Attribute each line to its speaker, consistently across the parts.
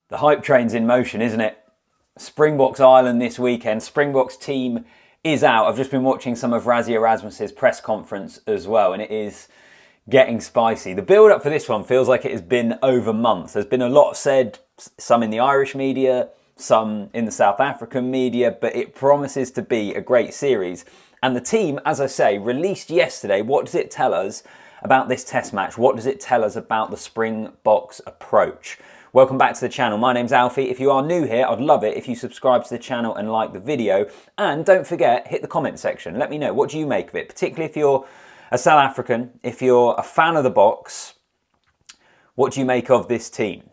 Speaker 1: The hype train's in motion, isn't it? Springboks Ireland this weekend. Springboks team is out. I've just been watching some of Rassie Erasmus's press conference as well, and it is getting spicy. The build-up for this one feels like it has been over months. There's been a lot said, some in the Irish media, some in the South African media, but it promises to be a great series. And the team, as I say, released yesterday. What does it tell us about this test match? What does it tell us about the Springboks approach? Welcome back to the channel. My name's Alfie. If you are new here, I'd love it if you subscribe to the channel and like the video. And don't forget, hit the comment section. Let me know, what do you make of it? Particularly if you're a South African, if you're a fan of the Boks, what do you make of this team?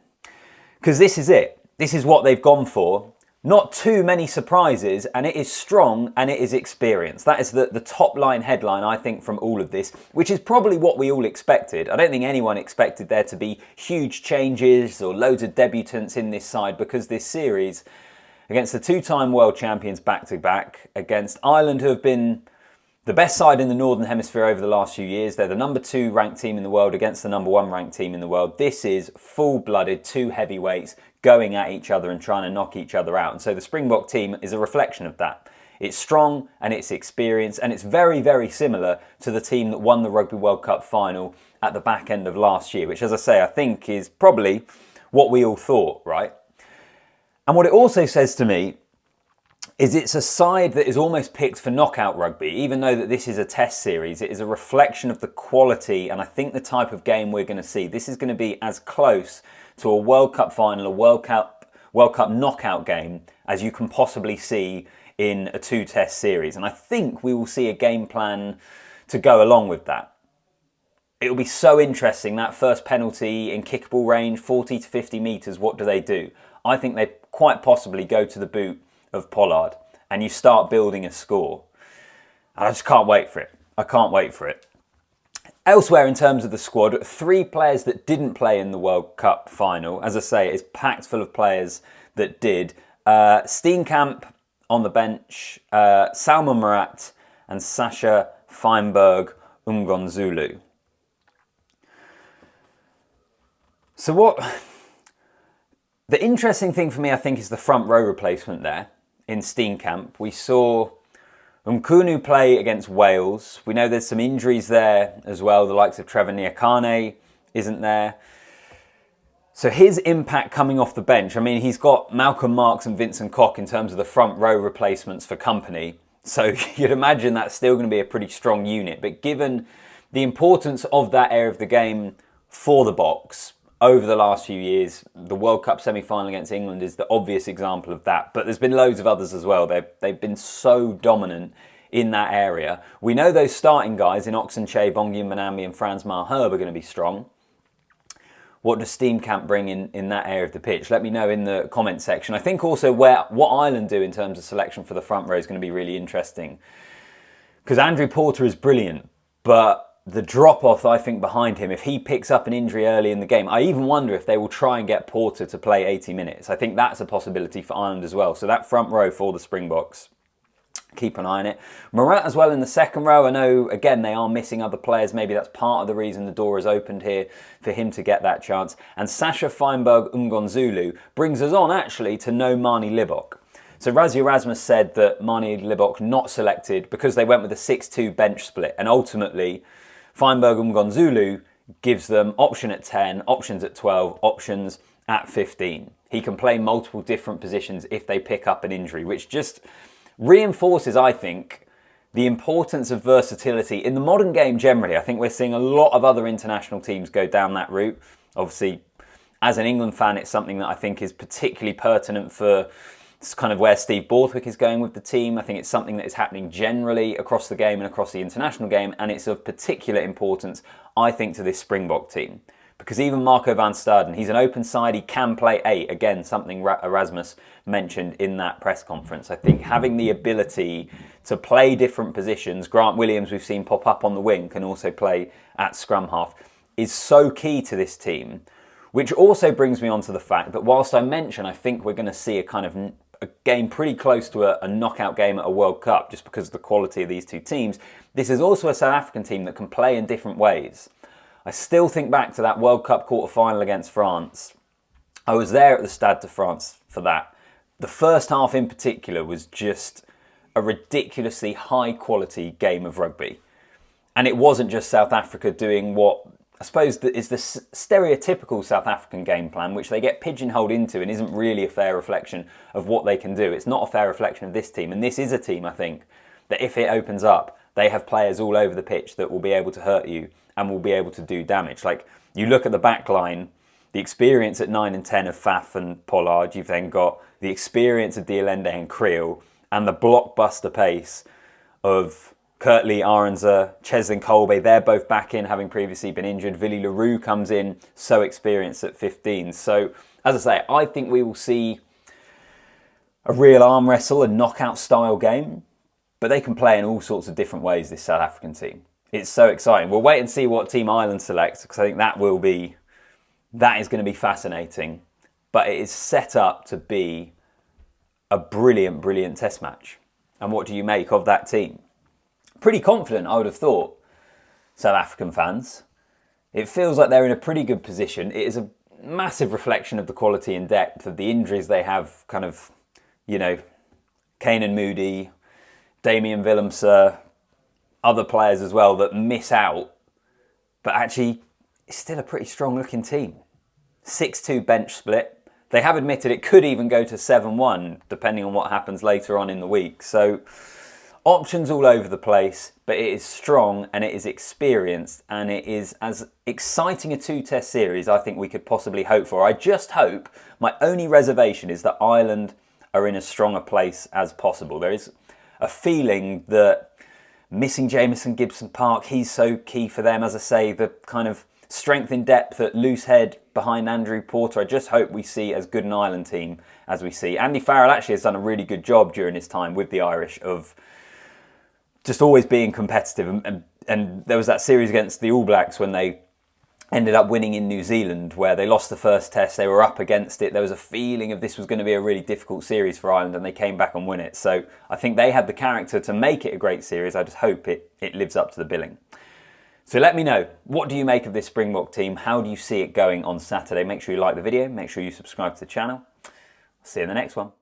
Speaker 1: Because this is it. This is what they've gone for. Not too many surprises, and it is strong and it is experienced. That is the top line headline, I think, from all of this, which is probably what we all expected. I don't think anyone expected there to be huge changes or loads of debutants in this side, because this series, against the two-time world champions back-to-back, against Ireland, who have been the best side in the Northern Hemisphere over the last few years. They're the number 2 ranked team in the world against the number 1 ranked team in the world. This is full-blooded, two heavyweights going at each other and trying to knock each other out. And so the Springbok team is a reflection of that. It's strong and it's experienced, and it's very, very similar to the team that won the Rugby World Cup final at the back end of last year, which, as I say, I think is probably what we all thought, right? And what it also says to me is it's a side that is almost picked for knockout rugby. Even though that this is a test series, it is a reflection of the quality and I think the type of game we're going to see. This is going to be as close to a World Cup final, a World Cup knockout game as you can possibly see in a 2-test series. And I think we will see a game plan to go along with that. It will be so interesting, that first penalty in kickable range, 40 to 50 metres, what do they do? I think they quite possibly go to the boot of Pollard and you start building a score. And I just can't wait for it. I can't wait for it. Elsewhere in terms of the squad, 3 players that didn't play in the World Cup final. As I say, it's packed full of players that did. Steenkamp on the bench, Salman Murat and Sasha Feinberg Umgonzulu. So the interesting thing for me, I think, is the front row replacement there in Steenkamp. We saw Umkunu play against Wales. We know there's some injuries there as well. The likes of Trevor Nyakane isn't there. So his impact coming off the bench, I mean, he's got Malcolm Marks and Vincent Koch in terms of the front row replacements for company. So you'd imagine that's still going to be a pretty strong unit. But given the importance of that area of the game for the Boks over the last few years, the World Cup semi-final against England is the obvious example of that. But there's been loads of others as well. They've been so dominant in that area. We know those starting guys in Oxenche, Bongi Mbonambi and Frans Malherbe are going to be strong. What does Steenkamp bring in that area of the pitch? Let me know in the comment section. I think also what Ireland do in terms of selection for the front row is going to be really interesting. Because Andrew Porter is brilliant, but the drop-off, I think, behind him, if he picks up an injury early in the game, I even wonder if they will try and get Porter to play 80 minutes. I think that's a possibility for Ireland as well. So that front row for the Springboks, keep an eye on it. Murat as well in the second row. I know, again, they are missing other players. Maybe that's part of the reason the door is opened here for him to get that chance. And Sasha Feinberg Umgonzulu brings us on, actually, to no Manie Libbok. So Rassie Erasmus said that Manie Libbok not selected because they went with a 6-2 bench split. And ultimately, Feinberg Umgonzulu gives them option at 10, options at 12, options at 15. He can play multiple different positions if they pick up an injury, which just reinforces, I think, the importance of versatility in the modern game generally. I think we're seeing a lot of other international teams go down that route. Obviously, as an England fan, it's something that I think is particularly pertinent for it's kind of where Steve Borthwick is going with the team. I think it's something that is happening generally across the game and across the international game, and it's of particular importance, I think, to this Springbok team. Because even Marco van Staden, he's an open side, he can play 8. Again, something Erasmus mentioned in that press conference. I think having the ability to play different positions, Grant Williams we've seen pop up on the wing, can also play at scrum half, is so key to this team. Which also brings me on to the fact that whilst I mention I think we're going to see a kind of a game pretty close to a knockout game at a World Cup just because of the quality of these two teams, this is also a South African team that can play in different ways. I still think back to that World Cup quarter-final against France I was there at the Stade de France for that. The first half in particular was just a ridiculously high quality game of rugby. And it wasn't just South Africa doing what I suppose is the stereotypical South African game plan, which they get pigeonholed into and isn't really a fair reflection of what they can do. It's not a fair reflection of this team. And this is a team, I think, that if it opens up, they have players all over the pitch that will be able to hurt you and will be able to do damage. Like, you look at the back line, the experience at 9 and 10 of Faf and Pollard. You've then got the experience of Dielende and Creel and the blockbuster pace of Kurtley, Aronza, Cheslin Colby. They're both back in, having previously been injured. Villy Leroux comes in, so experienced at 15. So, as I say, I think we will see a real arm wrestle, a knockout style game. But they can play in all sorts of different ways, this South African team. It's so exciting. We'll wait and see what Team Ireland selects, because I think that is going to be fascinating. But it is set up to be a brilliant, brilliant test match. And what do you make of that team? Pretty confident, I would have thought, South African fans. It feels like they're in a pretty good position. It is a massive reflection of the quality and depth of the injuries they have, kind of, Kane Moody, Damian Willemse, other players as well that miss out. But actually, it's still a pretty strong looking team. 6-2 bench split. They have admitted it could even go to 7-1, depending on what happens later on in the week. So, options all over the place, but it is strong and it is experienced and it is as exciting a two-test series I think we could possibly hope for. I just hope, my only reservation is that Ireland are in as strong a place as possible. There is a feeling that missing Jamison Gibson-Park, he's so key for them. As I say, the kind of strength in depth at loose head behind Andrew Porter. I just hope we see as good an Ireland team as we see. Andy Farrell actually has done a really good job during his time with the Irish of just always being competitive. And there was that series against the All Blacks when they ended up winning in New Zealand, where they lost the first test, they were up against it. There was a feeling of this was going to be a really difficult series for Ireland, and they came back and won it. So I think they had the character to make it a great series. I just hope it lives up to the billing. So let me know, what do you make of this Springbok team? How do you see it going on Saturday? Make sure you like the video, make sure you subscribe to the channel. See you in the next one.